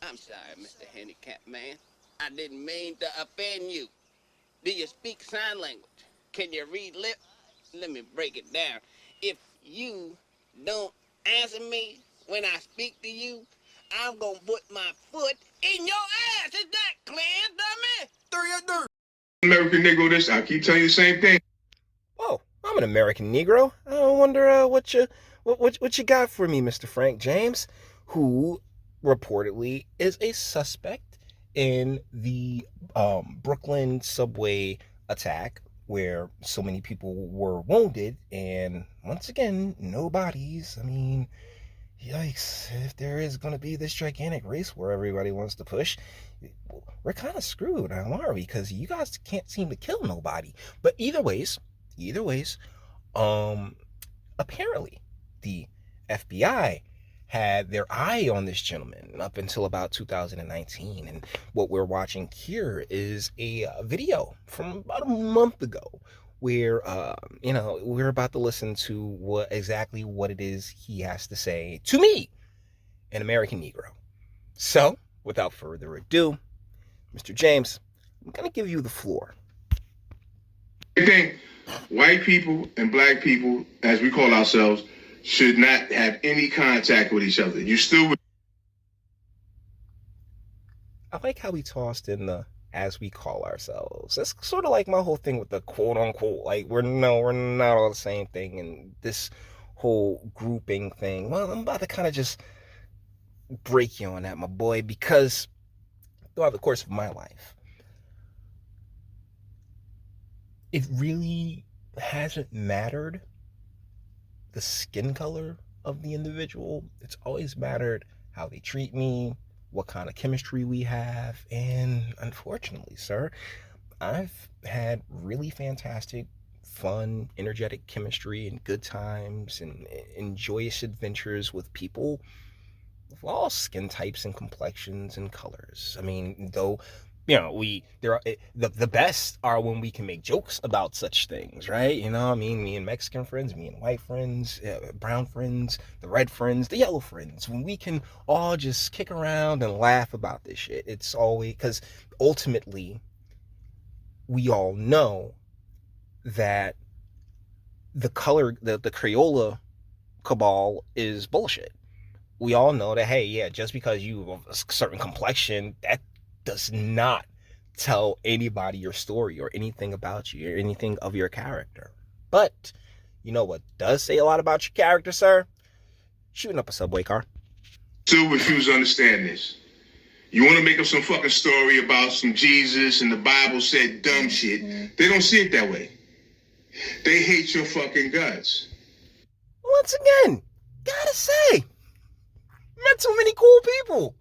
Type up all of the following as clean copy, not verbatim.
I'm sorry, Mr. Handicapped Man. I didn't mean to offend you. Do you speak sign language? Can you read lip? Let me break it down. If you don't answer me when I speak to you, I'm gonna put my foot in your ass. Is that clear, dummy? American Negro, this, I keep telling you the same thing. Oh, I'm an American Negro. I wonder what you got for me, Mr. Frank James, who reportedly is a suspect in the Brooklyn subway attack where so many people were wounded, and once again, no bodies. I mean, yikes, if there is going to be this gigantic race where everybody wants to push, we're kind of screwed, aren't we? Because you guys can't seem to kill nobody. But either ways, apparently the FBI had their eye on this gentleman up until about 2019. And what we're watching here is a video from about a month ago where, we're about to listen to what it is he has to say to me, an American Negro. So, without further ado, Mr. James, I'm going to give you the floor. I think white people and black people, as we call ourselves, should not have any contact with each other. You still would. I like how we tossed in the as we call ourselves. That's sort of like my whole thing with the quote unquote, like we're not all the same thing, and this whole grouping thing. Well, I'm about to kind of just break you on that, my boy, because throughout the course of my life, it really hasn't mattered the skin color of the individual. It's always mattered how they treat me, what kind of chemistry we have, and unfortunately, sir, I've had really fantastic, fun, energetic chemistry and good times and joyous adventures with people of all skin types and complexions and colors. I mean, though, the best are when we can make jokes about such things, right? You know, I mean, me and Mexican friends, me and white friends, brown friends, the red friends, the yellow friends, when we can all just kick around and laugh about this shit. It's always, because ultimately we all know that the Crayola cabal is bullshit. We all know that, hey, yeah, just because you have a certain complexion, that does not tell anybody your story or anything about you or anything of your character. But you know what does say a lot about your character, sir? Shooting up a subway car. Still refuse to understand this. You want to make up some fucking story about some Jesus and the Bible said dumb shit. They don't see it that way. They hate your fucking guts. Once again, gotta say, met too many cool people.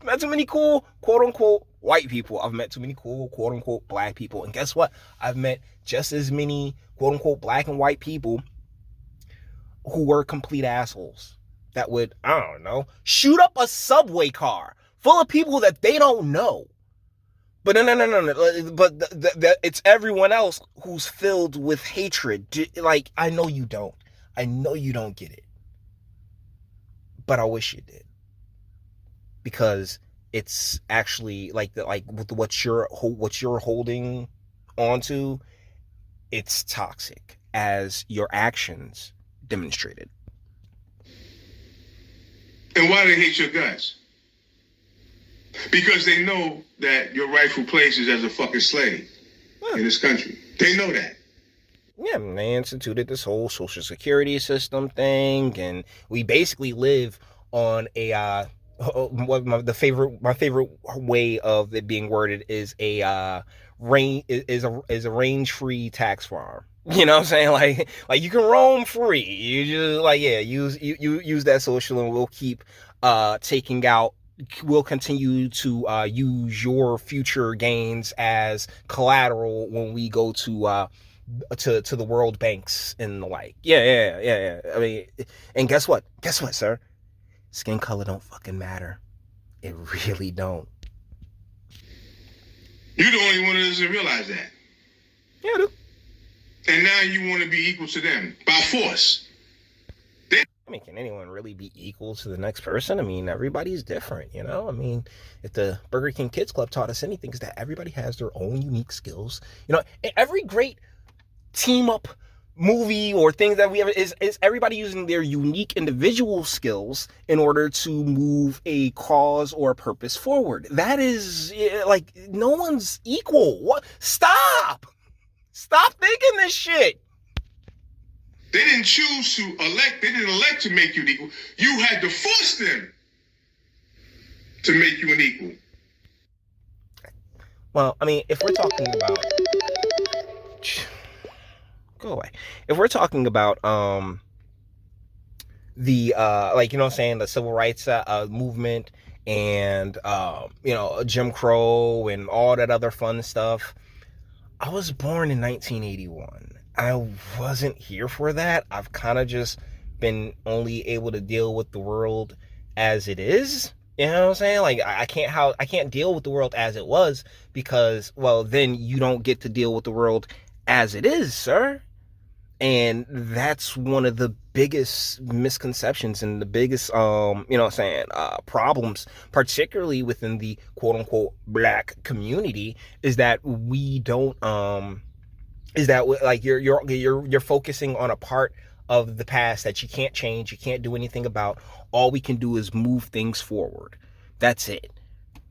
Met too many cool, quote-unquote, white people. I've met too many cool, quote-unquote, black people. And guess what? I've met just as many, quote-unquote, black and white people who were complete assholes that would, I don't know, shoot up a subway car full of people that they don't know. But no. But it's everyone else who's filled with hatred. Like, I know you don't. I know you don't get it. But I wish you did. Because it's actually like with what you're holding onto, it's toxic, as your actions demonstrated. And why do they hate your guts? Because they know that your rightful place is as a fucking slave in this country. They know that. Yeah, they instituted this whole social security system thing, and we basically live on a my favorite way of it being worded is a range-free tax farm. You know what I'm saying? Like you can roam free. You just use that social, and we'll keep taking out. We'll continue to use your future gains as collateral when we go to the world banks and the like. Yeah. I mean, and guess what, sir? Skin color don't fucking matter. It really don't. You're the only one that doesn't realize that. Yeah, I do. And now you want to be equal to them by force. I mean, can anyone really be equal to the next person? I mean, everybody's different, you know? I mean, if the Burger King Kids Club taught us anything, is that everybody has their own unique skills. You know, every great team up movie or things that we ever is everybody using their unique individual skills in order to move a cause or a purpose forward. That is like, no one's equal. What? Stop thinking this shit. They didn't choose to elect. They didn't elect to make you an equal. You had to force them to make you an equal. Well, I mean, if we're talking about go away. If we're talking about the like, you know what I'm saying, the civil rights movement and Jim Crow and all that other fun stuff, I was born in 1981. I wasn't here for that. I've kind of just been only able to deal with the world as it is. You know what I'm saying? Like, I can't deal with the world as it was, because, well, then you don't get to deal with the world as it is, sir. And that's one of the biggest misconceptions and the biggest, problems, particularly within the quote unquote black community, is that we don't, is that like you're focusing on a part of the past that you can't change, you can't do anything about. All we can do is move things forward. That's it.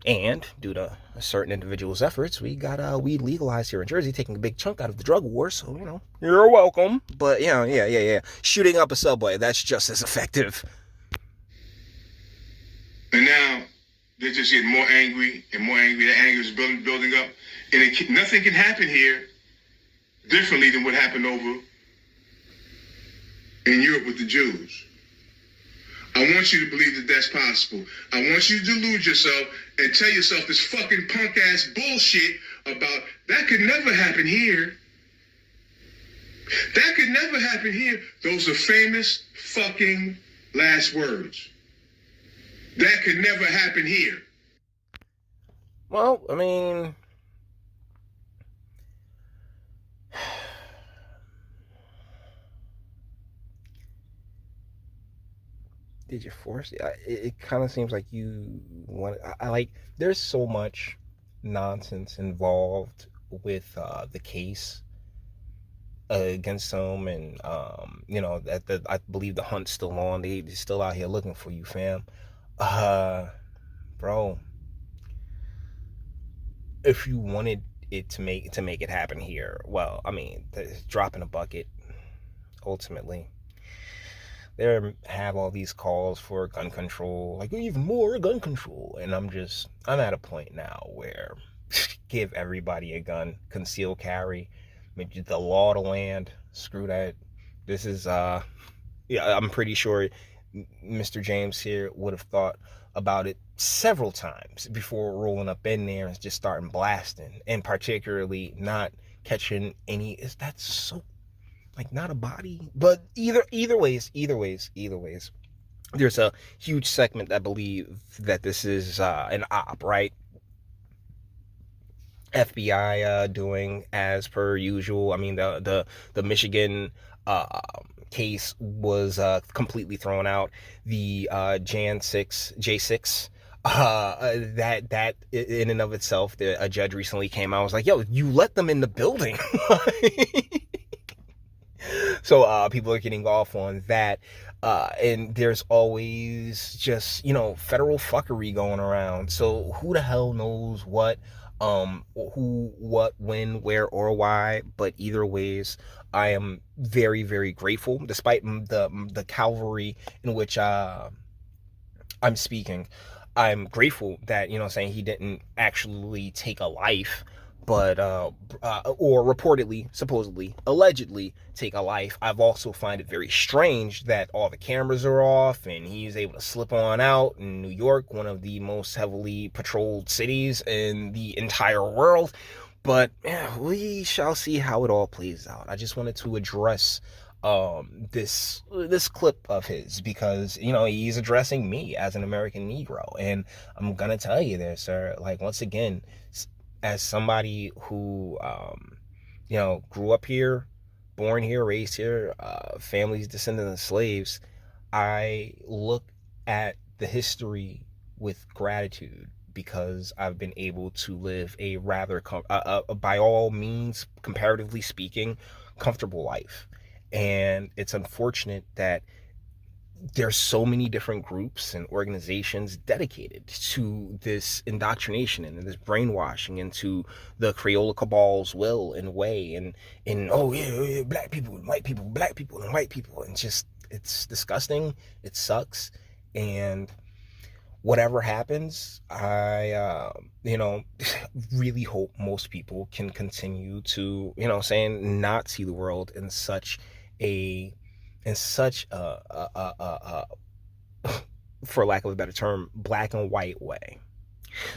And due to a certain individual's efforts, we got weed legalized here in Jersey, taking a big chunk out of the drug war. So, you know, you're welcome. But yeah. Shooting up a subway, that's just as effective. And now they're just getting more angry and more angry. The anger is building up. And nothing can happen here differently than what happened over in Europe with the Jews. I want you to believe that that's possible. I want you to delude yourself and tell yourself this fucking punk ass bullshit about that could never happen here. That could never happen here. Those are famous fucking last words. That could never happen here. Well, I mean, did you force it? It kind of seems like you want. I like. There's so much nonsense involved with the case against them, and I believe the hunt's still on. They're still out here looking for you, fam. Bro, if you wanted it to make it happen here, well, I mean, dropping a bucket ultimately. They have all these calls for gun control, like even more gun control, and I'm at a point now where give everybody a gun, conceal carry, the law of the land, screw that. This is I'm pretty sure Mr. James here would have thought about it several times before rolling up in there and just starting blasting, and particularly not catching any. That's so, like, not a body, but either ways, there's a huge segment that believe that this is an op, right? FBI doing as per usual. I mean, the Michigan case was completely thrown out. The J6 that in and of itself, a judge recently came out and was like, yo, you let them in the building. So people are getting off on that. And there's always just, federal fuckery going around. So who the hell knows what, who, what, when, where, or why. But either ways, I am very, very grateful, despite the cavalry in which I'm speaking. I'm grateful that, he didn't actually take a life, but or reportedly, supposedly, allegedly take a life. I've also find it very strange that all the cameras are off and he's able to slip on out in New York, one of the most heavily patrolled cities in the entire world. But we shall see how it all plays out. I just wanted to address this clip of his, because he's addressing me as an American Negro, and I'm gonna tell you there, sir, like, once again, as somebody who grew up here, born here, raised here, families descendant of slaves, I look at the history with gratitude because I've been able to live a rather, by all means, comparatively speaking, comfortable life. And it's unfortunate that there's so many different groups and organizations dedicated to this indoctrination and this brainwashing into the Crayola cabal's will and way, and oh yeah, black people and white people, black people and white people, and just, it's disgusting. It sucks. And whatever happens, I really hope most people can continue to, not see the world in such a for lack of a better term, black and white way.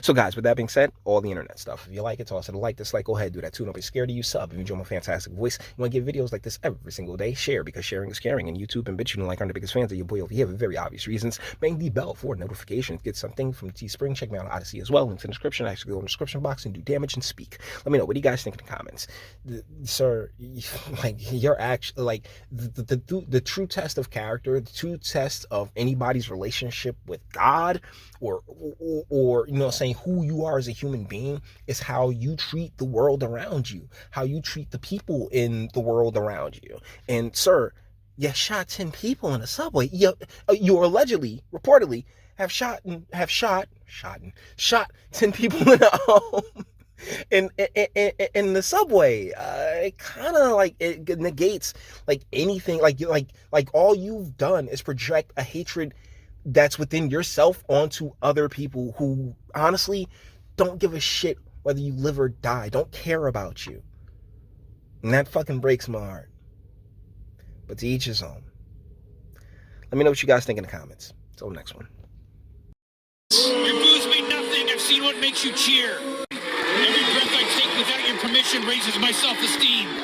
So guys, with that being said, all the internet stuff. If you like it, toss it a like, dislike, go ahead, do that too. Don't be scared of you, sub. If you enjoy my fantastic voice, you want to get videos like this every single day, share, because sharing is caring. And YouTube and Bitchute and like aren't the biggest fans of your boy over here for very obvious reasons. Bang the bell for notifications. Get something from Teespring. Check me out on Odyssey as well. Links in the description. Actually go in the description box and do damage and speak. Let me know, what do you guys think in the comments? Sir, like, you're actually, like, the true test of character, the true test of anybody's relationship with God, or saying who you are as a human being, is how you treat the world around you, how you treat the people in the world around you. And sir, you shot 10 people in a subway. You allegedly, reportedly, have shot 10 people in a in the subway. It kind of like, it negates like anything, like all you've done is project a hatred that's within yourself onto other people who honestly don't give a shit whether you live or die, don't care about you. And that fucking breaks my heart. But to each his own. Let me know what you guys think in the comments. Till the next one. Your booze mean nothing. I've seen what makes you cheer. Every breath I take without your permission raises my self-esteem.